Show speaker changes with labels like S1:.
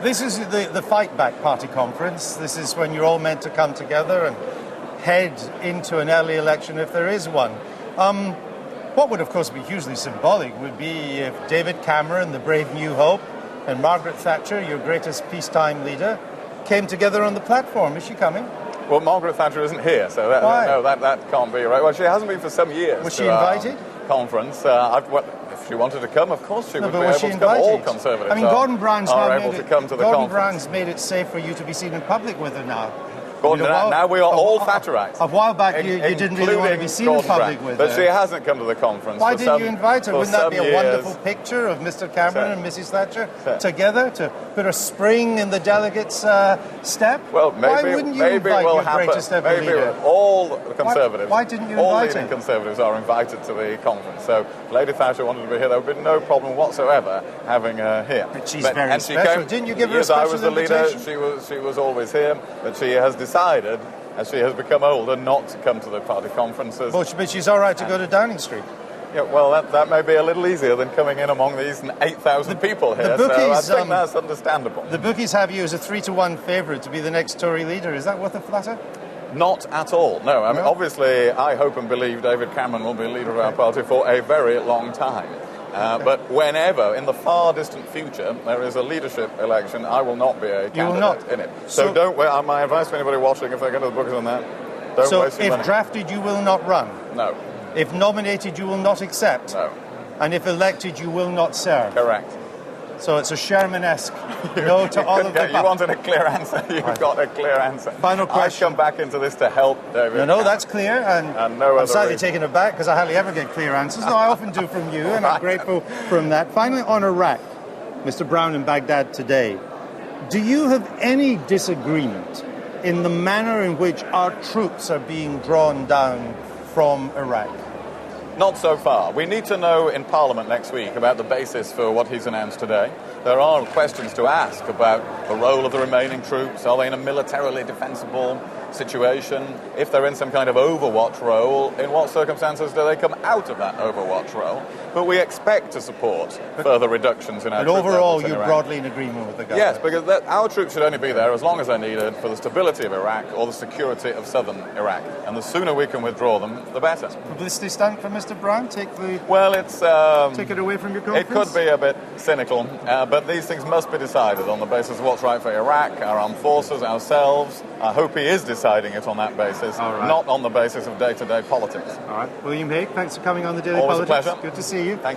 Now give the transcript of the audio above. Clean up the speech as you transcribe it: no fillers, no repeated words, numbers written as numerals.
S1: This is the Fight Back Party conference. This is when you're all meant to come together and head into an early election if there is one. What would, of course, be hugely symbolic would be if David Cameron, the brave New Hope, and Margaret Thatcher, your greatest peacetime leader, came together on the platform. Is she coming?
S2: Well, Margaret Thatcher isn't here, so that can't be right. Well, she hasn't been for some years.
S1: Was she invited?
S2: Conference. If she wanted to come, of course she would be able to come. All Conservatives
S1: Gordon Brown's
S2: are able to come to the conference.
S1: Gordon Brown's made it safe for you to be seen in public with her now.
S2: Gordon, now we are all Thatcherites.
S1: A while back, you didn't really want to be seen in public with her.
S2: But she hasn't come to the conference.
S1: Why didn't you invite her? Wouldn't that be a wonderful
S2: years.
S1: Picture of Mr Cameron and Mrs Thatcher together to put a spring in the delegates' step?
S2: Well, maybe,
S1: why wouldn't you invite your greatest ever leader?
S2: All the Conservatives,
S1: why didn't you
S2: all
S1: invite
S2: leading
S1: her?
S2: Conservatives are invited to the conference. So Lady Thatcher wanted to be here. There would be no problem whatsoever having her here.
S1: But she's very special. Didn't you give her a special
S2: I was the
S1: invitation?
S2: leader. She was always here, but she has decided, as she has become older, not to come to the party conferences.
S1: But she's all right to go to Downing Street.
S2: Yeah, well, that may be a little easier than coming in among these 8,000 people here,
S1: bookies,
S2: so I think that's understandable.
S1: The bookies have you as a 3-1 favourite to be the next Tory leader. Is that worth a flutter?
S2: Not at all, no. I mean, obviously, I hope and believe David Cameron will be leader of our party for a very long time. But whenever, in the far distant future, there is a leadership election, I will not be a candidate in it. So don't wait. My advice to anybody watching, if they go to the bookies on that, don't waste your money.
S1: If drafted, you will not run?
S2: No.
S1: If nominated, you will not accept?
S2: No.
S1: And if elected, you will not serve?
S2: Correct.
S1: So it's a Sherman-esque no to all of the...
S2: You wanted a clear answer. You've got a clear answer.
S1: Final question.
S2: I've come back into this to help David.
S1: No, that's clear. And
S2: no
S1: I'm slightly taken aback because I hardly ever get clear answers. No, I often do from you, and I'm grateful from that. Finally, on Iraq, Mr Brown in Baghdad today, do you have any disagreement in the manner in which our troops are being drawn down from Iraq?
S2: Not so far. We need to know in Parliament next week about the basis for what he's announced today. There are questions to ask about the role of the remaining troops. Are they in a militarily defensible situation? If they're in some kind of overwatch role, in what circumstances do they come out of that overwatch role? But we expect to support further reductions in our troop levels.
S1: But overall, you're broadly in agreement with the government?
S2: Yes, because our troops should only be there as long as they're needed for the stability of Iraq or the security of southern Iraq. And the sooner we can withdraw them, the better.
S1: Publicity stunt for Mr Brown? Take it away from your conference?
S2: It could be a bit cynical, but these things must be decided on the basis of what's right for Iraq, our armed forces, ourselves. I hope he is deciding it on that basis, not on the basis of day-to-day politics.
S1: All right. William Hague, thanks for coming on the Daily
S2: Always
S1: Politics.
S2: A pleasure.
S1: Good to see you.
S2: Thank you.